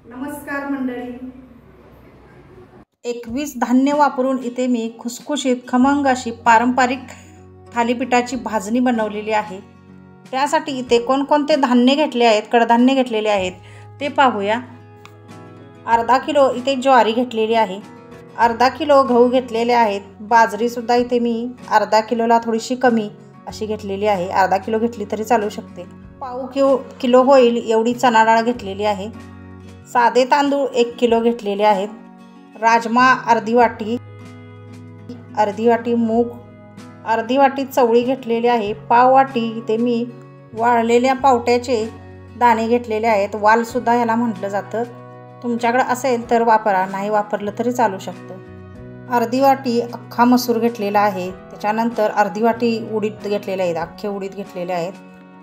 नमस्कार मंडळी. 21 धान्य वापरून इथे मी खुसखुशीत खमंग अशी पारंपरिक थालीपीठाची भाजणी बनवलेली आहे. त्यासाठी इथे कोणकोणते धान्य घेतले आहेत, कडधान्य घेतलेले आहेत ते पाहूया. अर्धा किलो इथे ज्वारी घेतलेली आहे, अर्धा किलो गहू घेतलेले आहेत. बाजरीसुद्धा इथे मी अर्धा किलोला थोडीशी कमी अशी घेतलेली आहे, अर्धा किलो घेतली तरी चालू शकते. पाव किलो होईल एवढी चणा डाळ घेतलेली आहे. साधे तांदूळ 1 किलो घेतलेले आहेत. राजमा अर्धी वाटी मूग, अर्धी वाटी चवळी घेतलेली आहे. पाव वाटी इथे मी वाळलेल्या पावट्याचे दाणे घेतलेले आहेत. वालसुद्धा याला म्हटलं जातं. तुमच्याकडे असेल तर वापरा, नाही वापरलं तरी चालू शकतं. अर्धी वाटी अख्खा मसूर घेतलेला आहे. त्याच्यानंतर अर्धी वाटी उडीद घेतलेले आहेत, अख्खे उडीद घेतलेले आहेत.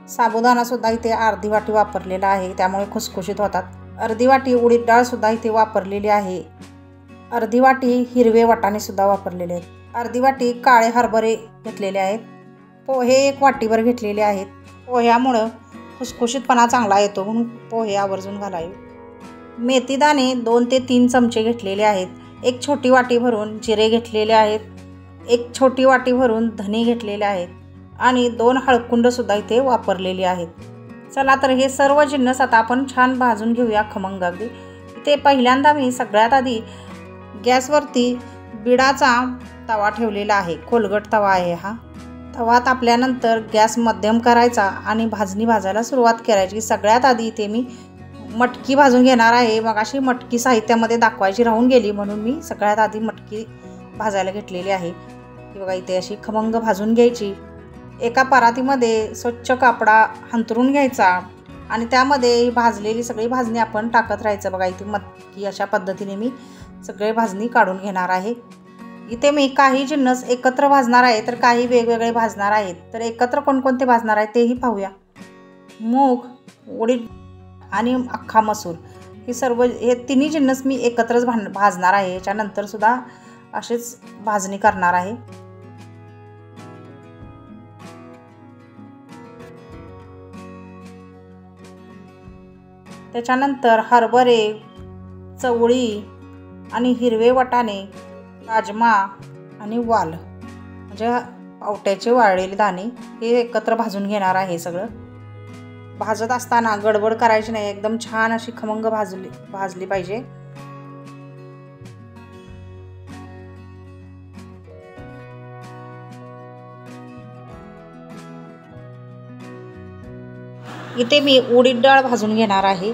साबुदाणासुद्धा इथे अर्धी वाटी वापरलेला आहे, त्यामुळे खुसखुशीत होतात. अर्धी वाटी उडीद डाळसुद्धा इथे वापरलेली आहे. अर्धी वाटी हिरवे वाटाणेसुद्धा वापरलेले आहेत. अर्धी वाटी काळे हरभरे घेतलेले आहेत. पोहे 1 वाटीभर घेतलेले आहेत. पोह्यामुळं खुसखुशीतपणा चांगला येतो म्हणून पोहे आवर्जून घालावे. मेथीदाणे 2 ते 3 चमचे घेतलेले आहेत. 1 छोटी वाटी भरून जिरे घेतलेले आहेत. 1 छोटी वाटी भरून धने घेतलेले आहेत आणि 2 हळकुंडसुद्धा इथे वापरलेली आहेत. चला तर हे सर्व जिन्नस आता आपण छान भाजून घेऊया खमंग अगदी. इथे पहिल्यांदा मी सगळ्यात आधी गॅसवरती बिडाचा तवा ठेवलेला आहे. खोलगट तवा आहे हा. तवा तापल्यानंतर गॅस मध्यम करायचा आणि भाजणी भाजायला सुरुवात करायची. सगळ्यात आधी इथे मी मटकी भाजून घेणार आहे. मग अशी मटकी साहित्यामध्ये दाखवायची राहून गेली म्हणून मी सगळ्यात आधी मटकी भाजायला घेतलेली आहे. ही बघा इथे अशी खमंग भाजून घ्यायची. एका परातीमध्ये स्वच्छ कापडा हंतरून घ्यायचा आणि त्यामध्ये भाजलेली सगळी भाजणी आपण टाकत राहायचं. बघा इथे मटकी अशा पद्धतीने मी सगळे भाजणी काढून घेणार आहे. इथे मी काही जिन्नस एकत्र भाजणार आहे तर काही वेगवेगळे भाजणार आहेत. तर एकत्र कोणकोणते भाजणार आहे तेही पाहूया. मूग, उडीद आणि अख्खा मसूर हे तिन्ही जिन्नस मी एकत्रच भाजणार आहे. याच्यानंतर सुद्धा अशीच भाजणी करणार आहे. त्याच्यानंतर हरभरे, चवळी आणि हिरवे वाटाणे, राजमा आणि वाल म्हणजे पावट्याचे वाळलेले दाणे हे एकत्र भाजून घेणार आहे. सगळं भाजत असताना गडबड करायची नाही, एकदम छान अशी खमंग भाजली पाहिजे. इथे मी उडीद डाळ भाजून घेणार आहे.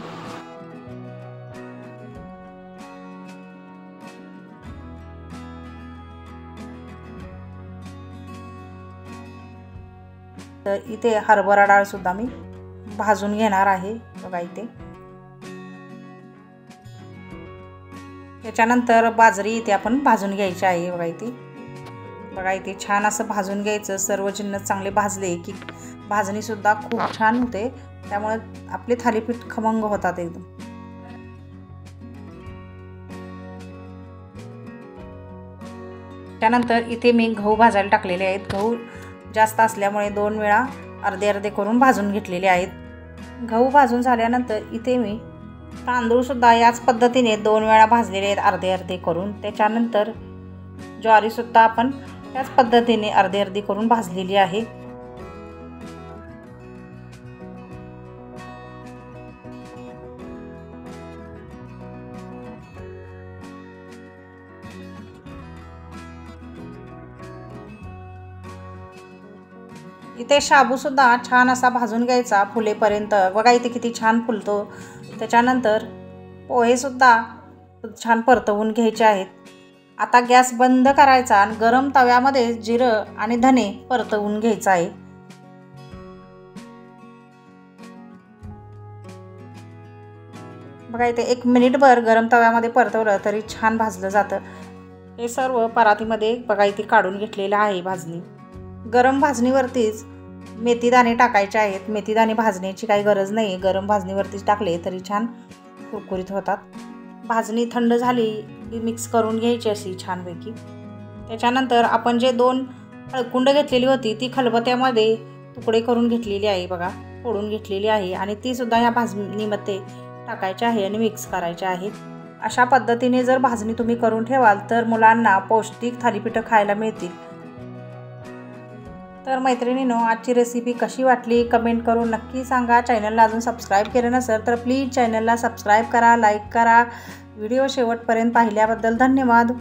तर इथे हरभरा डाळ सुद्धा मी भाजून घेणार आहे. बघा इथे. त्याच्यानंतर बाजरी इथे आपण भाजून घ्यायची आहे. बघा इथे छान असं भाजून घ्यायचं. सर्व जिन्नस चांगले भाजले की भाजणी सुद्धा खूप छान होते, त्यामुळे आपले थालीपीठ खमंग होतात एकदम. त्यानंतर इथे मी गहू भाजायला टाकलेले आहेत. गहू जास्त असल्यामुळे 2 वेळा अर्धे अर्धे करून भाजून घेतलेले आहेत. गहू भाजून झाल्यानंतर इथे मी तांदूळसुद्धा याच पद्धतीने 2 वेळा भाजलेले आहेत अर्धे अर्धे करून. त्याच्यानंतर ज्वारीसुद्धा आपण याच पद्धतीने अर्धे अर्धे करून भाजलेली आहे. इथे शाबूसुद्धा छान असा भाजून घ्यायचा फुलेपर्यंत. बघा इथे किती छान फुलतो. त्याच्यानंतर पोहेसुद्धा छान परतवून घ्यायचे आहेत. आता गॅस बंद करायचा आणि गरम तव्यामध्ये जिरं आणि धने परतवून घ्यायचं आहे. बघा इथे 1 मिनिटभर गरम तव्यामध्ये परतवलं तरी छान भाजलं जातं. हे सर्व परातीमध्ये बघा इथे काढून घेतलेलं आहे भाजणी. गरम भाजणीवरतीच मेथीदाणे टाकायचे आहेत. मेथीदाणे भाजण्याची काही गरज नाही, गरम भाजणीवरतीच टाकले तरी छान कुरकुरीत होतात. भाजणी थंड झाली की मिक्स करून घ्यायची अशी छानपैकी. त्याच्यानंतर आपण जे 2 हळकुंड घेतलेली होती ती खलबत्त्यामध्ये तुकडे करून घेतलेली आहे. बघा फोडून घेतलेली आहे आणि ती सुद्धा ह्या भाजणीमध्ये टाकायचे आहे आणि मिक्स करायचे आहेत. अशा पद्धतीने जर भाजणी तुम्ही करून ठेवाल तर मुलांना पौष्टिक थालीपीठं खायला मिळतील. तर मैत्रिणींनो, आजची रेसिपी कशी वाटली कमेंट करून नक्की सांगा. चॅनलला अजून सबस्क्राईब केलं नसेल तर प्लीज चॅनलला सबस्क्राईब करा, लाईक करा. व्हिडिओ शेवटपर्यंत पाहिल्याबद्दल धन्यवाद.